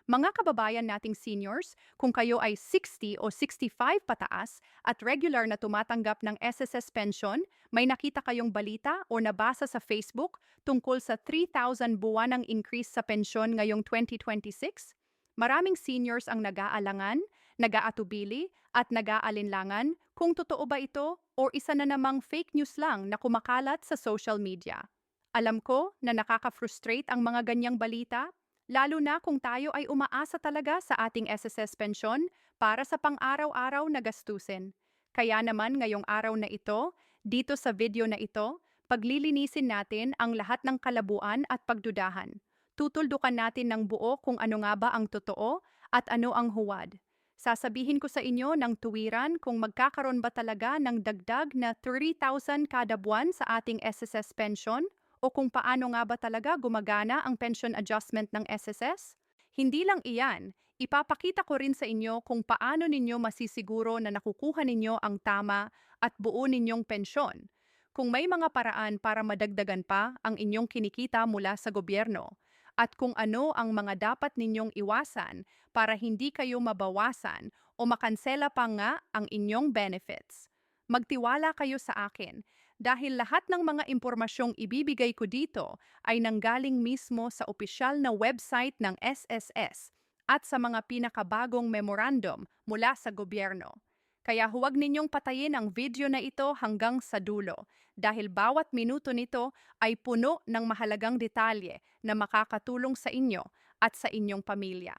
Mga kababayan nating seniors, kung kayo ay 60 o 65 pataas at regular na tumatanggap ng SSS pension, may nakita kayong balita o nabasa sa Facebook tungkol sa 3,000 buwanang increase sa pensyon ngayong 2026? Maraming seniors ang nag-aalangan, nag-aatubili at nag-aalinlangan kung totoo ba ito o isa na namang fake news lang na kumakalat sa social media. Alam ko na nakaka-frustrate ang mga ganyang balita, lalo na kung tayo ay umaasa talaga sa ating SSS pensyon para sa pang-araw-araw na gastusin. Kaya naman ngayong araw na ito, dito sa video na ito, paglilinisin natin ang lahat ng kalabuan at pagdudahan. Tutuldukan natin ng buo kung ano nga ba ang totoo at ano ang huwad. Sasabihin ko sa inyo ng tuwiran kung magkakaroon ba talaga ng dagdag na 30,000 kada buwan sa ating SSS pension o kung paano nga ba talaga gumagana ang pension adjustment ng SSS. Hindi lang iyan, ipapakita ko rin sa inyo kung paano ninyo masisiguro na nakukuha ninyo ang tama at buo ninyong pensyon. Kung may mga paraan para madagdagan pa ang inyong kinikita mula sa gobyerno, at kung ano ang mga dapat ninyong iwasan para hindi kayo mabawasan o makansela pa nga ang inyong benefits. Magtiwala kayo sa akin dahil lahat ng mga impormasyong ibibigay ko dito ay nanggaling mismo sa opisyal na website ng SSS at sa mga pinakabagong memorandum mula sa gobyerno. Kaya huwag ninyong patayin ang video na ito hanggang sa dulo dahil bawat minuto nito ay puno ng mahalagang detalye na makakatulong sa inyo at sa inyong pamilya.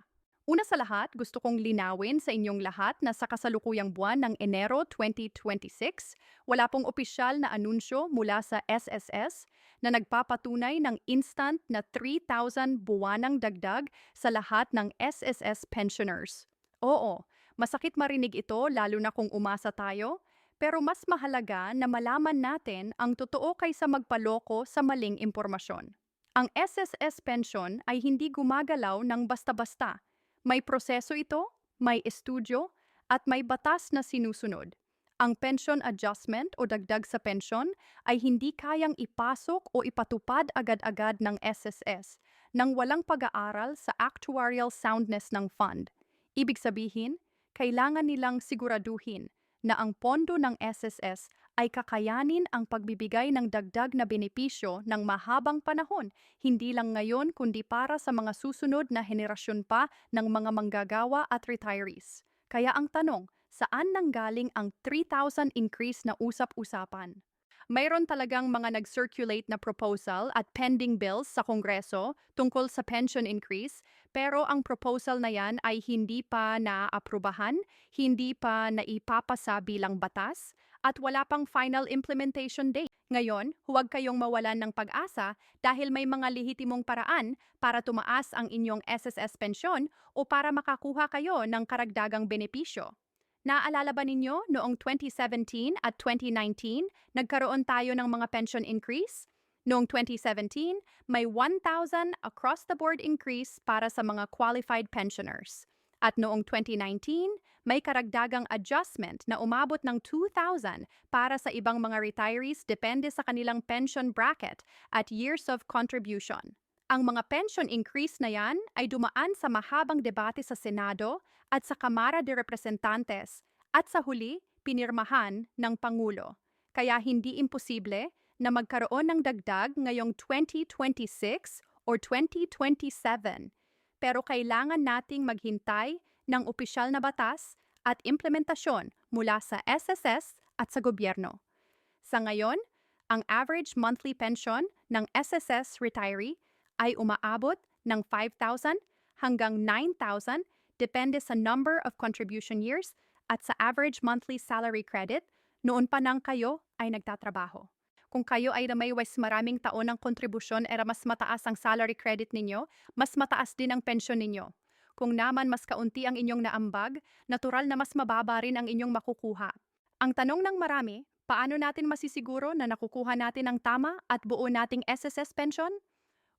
Una sa lahat, gusto kong linawin sa inyong lahat na sa kasalukuyang buwan ng Enero 2026, wala pong opisyal na anunsyo mula sa SSS na nagpapatunay ng instant na 3,000 buwanang dagdag sa lahat ng SSS pensioners. Oo, masakit marinig ito lalo na kung umasa tayo, pero mas mahalaga na malaman natin ang totoo kaysa magpaloko sa maling impormasyon. Ang SSS pension ay hindi gumagalaw ng basta-basta. May proseso ito, may estudyo, at may batas na sinusunod. Ang pension adjustment o dagdag sa pensyon ay hindi kayang ipasok o ipatupad agad-agad ng SSS nang walang pag-aaral sa actuarial soundness ng fund. Ibig sabihin, kailangan nilang siguraduhin na ang pondo ng SSS ay kakayanin ang pagbibigay ng dagdag na benepisyo ng mahabang panahon, hindi lang ngayon kundi para sa mga susunod na henerasyon pa ng mga manggagawa at retirees. Kaya ang tanong, saan nanggaling ang 3,000 increase na usap-usapan? Mayroon talagang mga nag-circulate na proposal at pending bills sa Kongreso tungkol sa pension increase, pero ang proposal na yan ay hindi pa naaaprubahan, hindi pa naipapasa bilang batas, at wala pang final implementation date. Ngayon, huwag kayong mawalan ng pag-asa dahil may mga lehitimong paraan para tumaas ang inyong SSS pensyon o para makakuha kayo ng karagdagang benepisyo. Naaalala ba ninyo noong 2017 at 2019, nagkaroon tayo ng mga pension increase? Noong 2017, may 1,000 across-the-board increase para sa mga qualified pensioners. At noong 2019, may karagdagang adjustment na umabot ng 2,000 para sa ibang mga retirees depende sa kanilang pension bracket at years of contribution. Ang mga pension increase na yan ay dumaan sa mahabang debate sa Senado at sa Kamara de Representantes at sa huli, pinirmahan ng Pangulo. Kaya hindi imposible na magkaroon ng dagdag ngayong 2026 or 2027. Pero kailangan nating maghintay ng opisyal na batas at implementasyon mula sa SSS at sa gobyerno. Sa ngayon, ang average monthly pension ng SSS retiree ay umaabot ng 5,000 hanggang 9,000 depende sa number of contribution years at sa average monthly salary credit noon pa nang kayo ay nagtatrabaho. Kung kayo ay may maraming taon ng kontribusyon era mas mataas ang salary credit ninyo, mas mataas din ang pensyon ninyo. Kung naman mas kaunti ang inyong naambag, natural na mas mababa rin ang inyong makukuha. Ang tanong ng marami, paano natin masisiguro na nakukuha natin ang tama at buo nating SSS pension?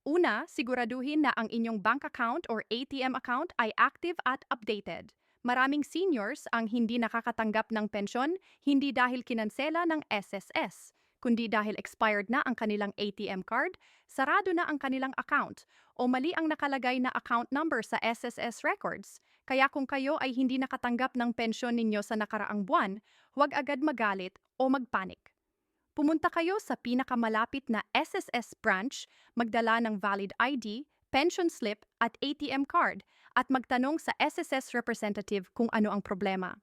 Una, siguraduhin na ang inyong bank account or ATM account ay active at updated. Maraming seniors ang hindi nakakatanggap ng pensyon hindi dahil kinansela ng SSS, kundi dahil expired na ang kanilang ATM card, sarado na ang kanilang account, o mali ang nakalagay na account number sa SSS records. Kaya kung kayo ay hindi nakatanggap ng pensyon ninyo sa nakaraang buwan, huwag agad magalit o magpanik. Pumunta kayo sa pinakamalapit na SSS branch, magdala ng valid ID, pension slip at ATM card at magtanong sa SSS representative kung ano ang problema.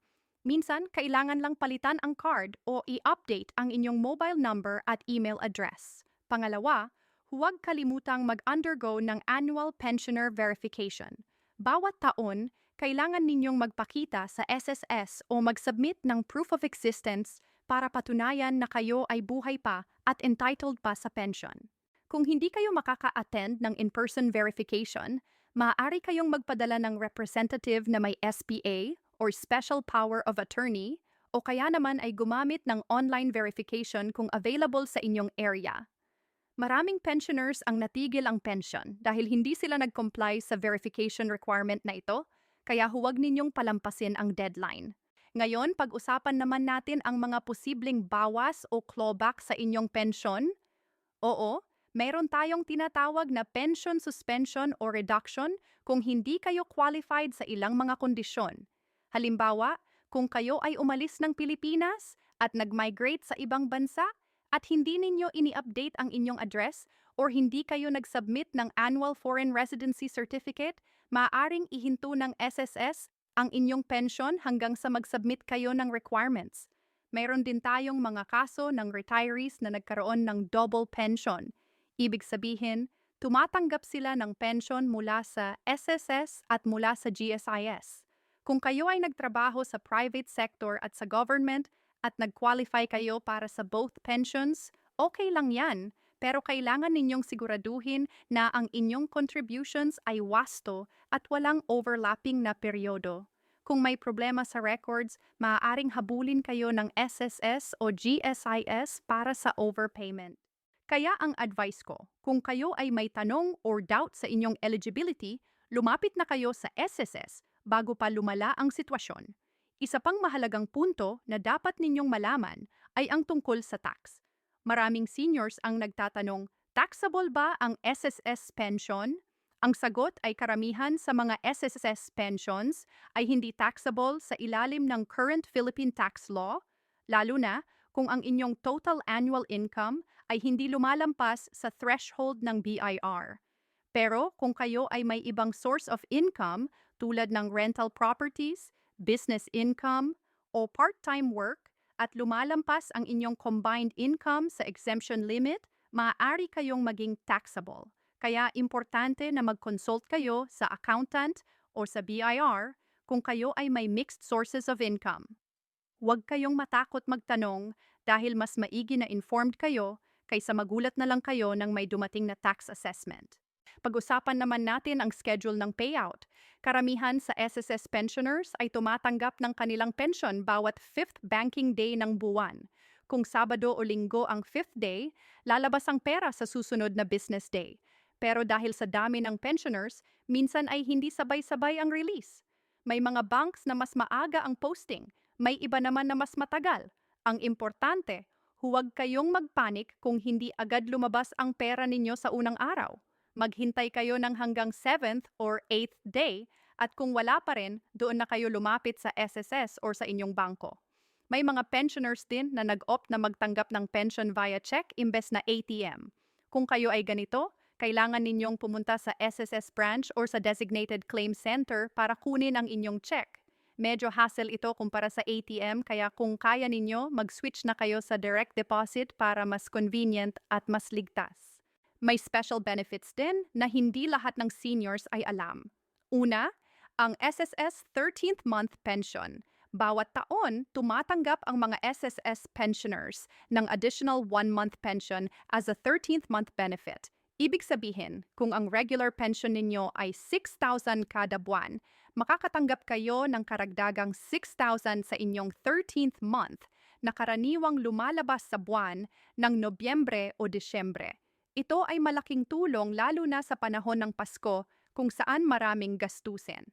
Minsan, kailangan lang palitan ang card o i-update ang inyong mobile number at email address. Pangalawa, huwag kalimutang mag-undergo ng annual pensioner verification. Bawat taon, kailangan ninyong magpakita sa SSS o mag-submit ng proof of existence para patunayan na kayo ay buhay pa at entitled pa sa pension. Kung hindi kayo makaka-attend ng in-person verification, maaari kayong magpadala ng representative na may SPA or Special Power of Attorney o kaya naman ay gumamit ng online verification kung available sa inyong area. Maraming pensioners ang natigil ang pension dahil hindi sila nag-comply sa verification requirement na ito, kaya huwag ninyong palampasin ang deadline. Ngayon, pag-usapan naman natin ang mga posibleng bawas o clawback sa inyong pensyon. Oo, meron tayong tinatawag na pension suspension o reduction kung hindi kayo qualified sa ilang mga kondisyon. Halimbawa, kung kayo ay umalis ng Pilipinas at nag-migrate sa ibang bansa at hindi ninyo ini-update ang inyong address or hindi kayo nag-submit ng annual foreign residency certificate, maaaring ihinto ng SSS ang inyong pension hanggang sa mag-submit kayo ng requirements. Mayroon din tayong mga kaso ng retirees na nagkaroon ng double pension. Ibig sabihin, tumatanggap sila ng pension mula sa SSS at mula sa GSIS. Kung kayo ay nagtrabaho sa private sector at sa government at nag-qualify kayo para sa both pensions, okay lang yan. Pero kailangan ninyong siguraduhin na ang inyong contributions ay wasto at walang overlapping na peryodo. Kung may problema sa records, maaaring habulin kayo ng SSS o GSIS para sa overpayment. Kaya ang advice ko, kung kayo ay may tanong or doubt sa inyong eligibility, lumapit na kayo sa SSS bago pa lumala ang sitwasyon. Isa pang mahalagang punto na dapat ninyong malaman ay ang tungkol sa tax. Maraming seniors ang nagtatanong, taxable ba ang SSS pension? Ang sagot ay karamihan sa mga SSS pensions ay hindi taxable sa ilalim ng current Philippine tax law, lalo na kung ang inyong total annual income ay hindi lumalampas sa threshold ng BIR. Pero kung kayo ay may ibang source of income tulad ng rental properties, business income, o part-time work at lumalampas ang inyong combined income sa exemption limit, maaari kayong maging taxable. Kaya importante na mag-consult kayo sa accountant o sa BIR kung kayo ay may mixed sources of income. Huwag kayong matakot magtanong dahil mas maigi na informed kayo kaysa magulat na lang kayo nang may dumating na tax assessment. Pag-usapan naman natin ang schedule ng payout. Karamihan sa SSS pensioners ay tumatanggap ng kanilang pension bawat 5th banking day ng buwan. Kung Sabado o Linggo ang 5th day, lalabas ang pera sa susunod na business day. Pero dahil sa dami ng pensioners, minsan ay hindi sabay-sabay ang release. May mga banks na mas maaga ang posting, may iba naman na mas matagal. Ang importante, huwag kayong magpanik kung hindi agad lumabas ang pera ninyo sa unang araw. Maghintay kayo ng hanggang 7th or 8th day at kung wala pa rin, doon na kayo lumapit sa SSS or sa inyong bangko. May mga pensioners din na nag-opt na magtanggap ng pension via check imbes na ATM. Kung kayo ay ganito, kailangan ninyong pumunta sa SSS branch or sa designated claim center para kunin ang inyong check. Medyo hassle ito kumpara sa ATM kaya kung kaya ninyo, mag-switch na kayo sa direct deposit para mas convenient at mas ligtas. May special benefits din na hindi lahat ng seniors ay alam. Una, ang SSS 13th month pension. Bawat taon, tumatanggap ang mga SSS pensioners ng additional 1-month pension as a 13th month benefit. Ibig sabihin, kung ang regular pension ninyo ay 6,000 kada buwan, makakatanggap kayo ng karagdagang 6,000 sa inyong 13th month na karaniwang lumalabas sa buwan ng Nobyembre o Disyembre. Ito ay malaking tulong lalo na sa panahon ng Pasko kung saan maraming gastusin.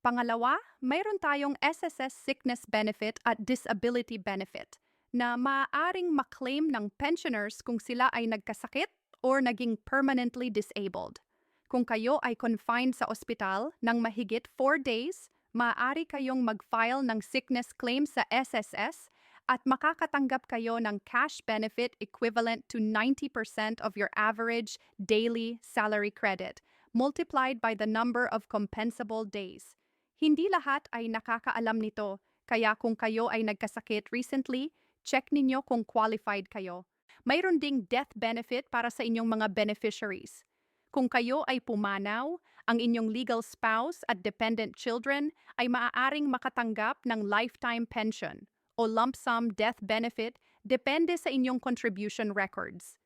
Pangalawa, mayroon tayong SSS sickness benefit at disability benefit na maaaring maklaim ng pensioners kung sila ay nagkasakit or naging permanently disabled. Kung kayo ay confined sa ospital ng mahigit 4 days, maaari kayong mag-file ng sickness claim sa SSS at makakatanggap kayo ng cash benefit equivalent to 90% of your average daily salary credit, multiplied by the number of compensable days. Hindi lahat ay nakakaalam nito, kaya kung kayo ay nagkasakit recently, check ninyo kung qualified kayo. Mayroon ding death benefit para sa inyong mga beneficiaries. Kung kayo ay pumanaw, ang inyong legal spouse at dependent children ay maaaring makatanggap ng lifetime pension o lump sum death benefit depende sa inyong contribution records.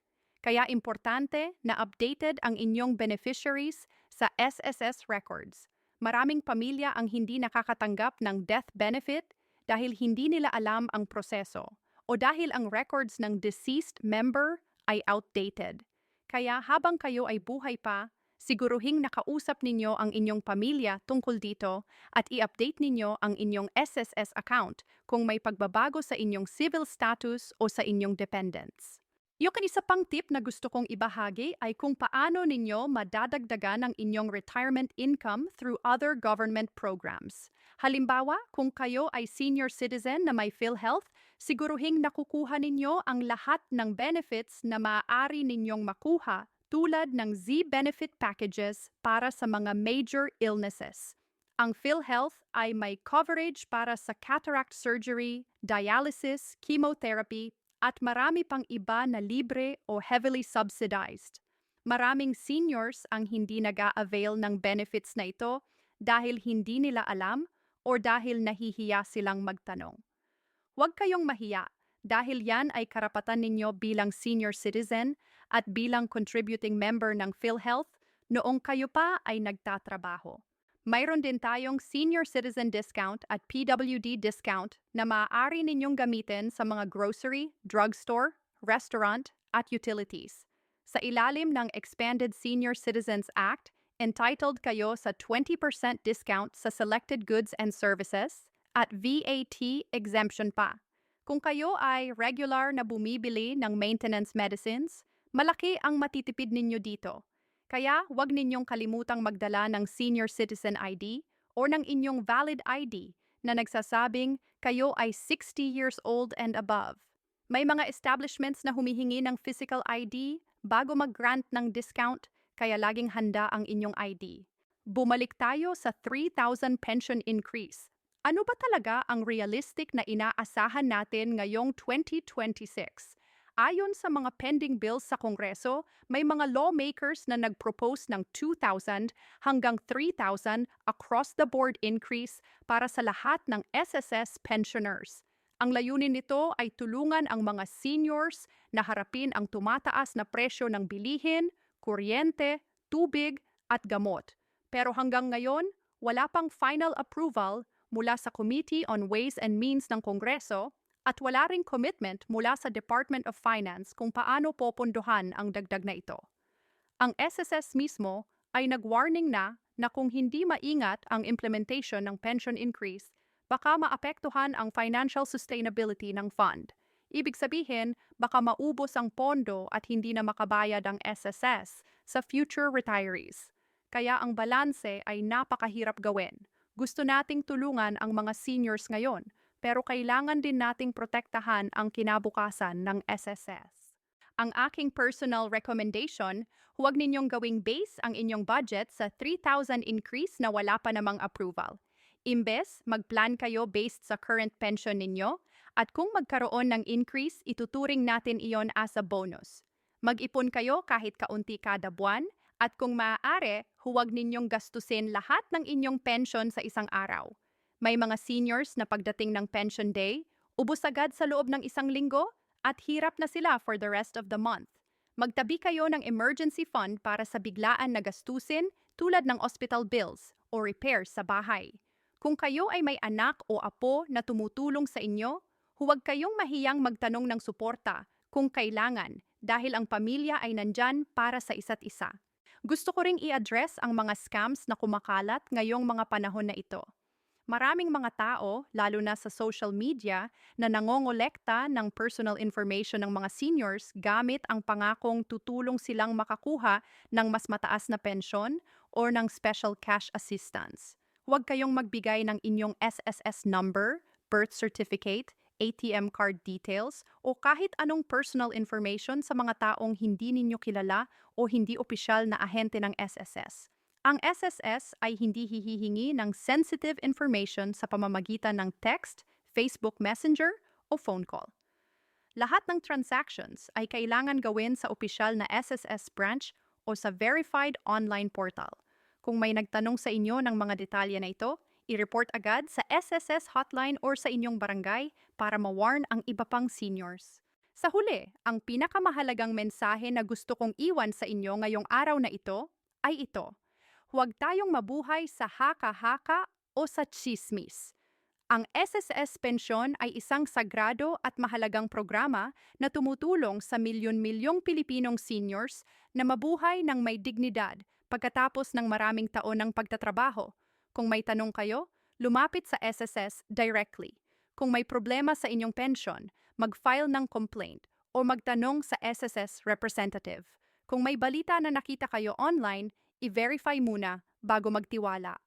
Kaya importante na updated ang inyong beneficiaries sa SSS records. Maraming pamilya ang hindi nakakatanggap ng death benefit dahil hindi nila alam ang proseso o dahil ang records ng deceased member ay outdated. Kaya habang kayo ay buhay pa, siguruhing nakausap ninyo ang inyong pamilya tungkol dito at i-update ninyo ang inyong SSS account kung may pagbabago sa inyong civil status o sa inyong dependents. Yung isa pang tip na gusto kong ibahagi ay kung paano ninyo madadagdagan ang inyong retirement income through other government programs. Halimbawa, kung kayo ay senior citizen na may PhilHealth, siguruhing nakukuha ninyo ang lahat ng benefits na maaari ninyong makuha tulad ng Z-benefit packages para sa mga major illnesses. Ang PhilHealth ay may coverage para sa cataract surgery, dialysis, chemotherapy, at marami pang iba na libre o heavily subsidized. Maraming seniors ang hindi nag-a-avail ng benefits na ito dahil hindi nila alam o dahil nahihiya silang magtanong. Huwag kayong mahiya dahil yan ay karapatan ninyo bilang senior citizen at bilang contributing member ng PhilHealth noong kayo pa ay nagtatrabaho. Mayroon din tayong senior citizen discount at PWD discount na maaari ninyong gamitin sa mga grocery, drugstore, restaurant, at utilities. Sa ilalim ng Expanded Senior Citizens Act, entitled kayo sa 20% discount sa selected goods and services at VAT exemption pa. Kung kayo ay regular na bumibili ng maintenance medicines, malaki ang matitipid ninyo dito. Kaya huwag ninyong kalimutang magdala ng Senior Citizen ID o ng inyong valid ID na nagsasabing kayo ay 60 years old and above. May mga establishments na humihingi ng physical ID bago mag-grant ng discount, kaya laging handa ang inyong ID. Bumalik tayo sa 3,000 pension increase. Ano ba talaga ang realistic na inaasahan natin ngayong 2026? Ayon sa mga pending bills sa Kongreso, may mga lawmakers na nag-propose ng 2,000 hanggang 3,000 across-the-board increase para sa lahat ng SSS pensioners. Ang layunin nito ay tulungan ang mga seniors na harapin ang tumataas na presyo ng bilihin, kuryente, tubig at gamot. Pero hanggang ngayon, wala pang final approval mula sa Committee on Ways and Means ng Kongreso at wala ring commitment mula sa Department of Finance kung paano popondohan ang dagdag na ito. Ang SSS mismo ay nag-warning na kung hindi maingat ang implementation ng pension increase, baka maapektuhan ang financial sustainability ng fund. Ibig sabihin, baka maubos ang pondo at hindi na makabayad ang SSS sa future retirees. Kaya ang balanse ay napakahirap gawin. Gusto nating tulungan ang mga seniors ngayon, pero kailangan din nating protektahan ang kinabukasan ng SSS. Ang aking personal recommendation, huwag ninyong gawing base ang inyong budget sa 3,000 increase na wala pa namang approval. Imbes, mag-plan kayo based sa current pension ninyo, at kung magkaroon ng increase, ituturing natin iyon as a bonus. Mag-ipon kayo kahit kaunti kada buwan, at kung maaari, huwag ninyong gastusin lahat ng inyong pension sa isang araw. May mga seniors na pagdating ng pension day, ubos agad sa loob ng isang linggo at hirap na sila for the rest of the month. Magtabi kayo ng emergency fund para sa biglaan na gastusin tulad ng hospital bills o repairs sa bahay. Kung kayo ay may anak o apo na tumutulong sa inyo, huwag kayong mahiyang magtanong ng suporta kung kailangan dahil ang pamilya ay nandyan para sa isa't isa. Gusto ko ring i-address ang mga scams na kumakalat ngayong mga panahon na ito. Maraming mga tao, lalo na sa social media, na nangongolekta ng personal information ng mga seniors gamit ang pangakong tutulong silang makakuha ng mas mataas na pensyon or ng special cash assistance. Huwag kayong magbigay ng inyong SSS number, birth certificate, ATM card details, o kahit anong personal information sa mga taong hindi ninyo kilala o hindi opisyal na ahente ng SSS. Ang SSS ay hindi hihihingi ng sensitive information sa pamamagitan ng text, Facebook Messenger o phone call. Lahat ng transactions ay kailangan gawin sa opisyal na SSS branch o sa verified online portal. Kung may nagtanong sa inyo ng mga detalye na ito, i-report agad sa SSS hotline or sa inyong barangay para ma-warn ang iba pang seniors. Sa huli, ang pinakamahalagang mensahe na gusto kong iwan sa inyo ngayong araw na ito ay ito: huwag tayong mabuhay sa haka-haka o sa tsismis. Ang SSS pensyon ay isang sagrado at mahalagang programa na tumutulong sa milyon-milyong Pilipinong seniors na mabuhay ng may dignidad pagkatapos ng maraming taon ng pagtatrabaho. Kung may tanong kayo, lumapit sa SSS directly. Kung may problema sa inyong pensyon, mag-file ng complaint o magtanong sa SSS representative. Kung may balita na nakita kayo online, i-verify muna bago magtiwala.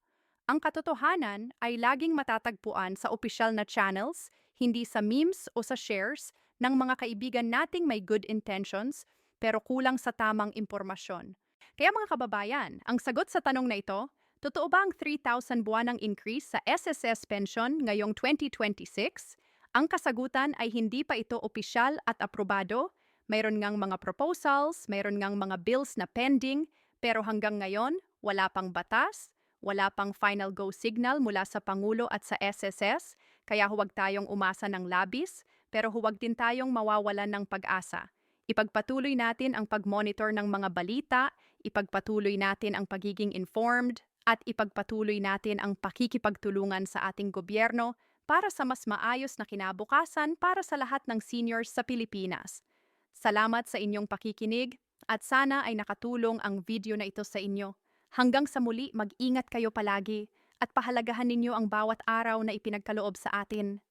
Ang katotohanan ay laging matatagpuan sa opisyal na channels, hindi sa memes o sa shares ng mga kaibigan nating may good intentions pero kulang sa tamang impormasyon. Kaya mga kababayan, ang sagot sa tanong na ito, totoo ba ang 3,000 buwanang increase sa SSS pension ngayong 2026? Ang kasagutan ay hindi pa ito opisyal at aprobado. Mayroon ngang mga proposals, mayroon ngang mga bills na pending, pero hanggang ngayon, wala pang batas, wala pang final go signal mula sa Pangulo at sa SSS, kaya huwag tayong umasa ng labis, pero huwag din tayong mawawalan ng pag-asa. Ipagpatuloy natin ang pag-monitor ng mga balita, ipagpatuloy natin ang pagiging informed, at ipagpatuloy natin ang pakikipagtulungan sa ating gobyerno para sa mas maayos na kinabukasan para sa lahat ng seniors sa Pilipinas. Salamat sa inyong pakikinig at sana ay nakatulong ang video na ito sa inyo. Hanggang sa muli, mag-ingat kayo palagi at pahalagahan ninyo ang bawat araw na ipinagkaloob sa atin.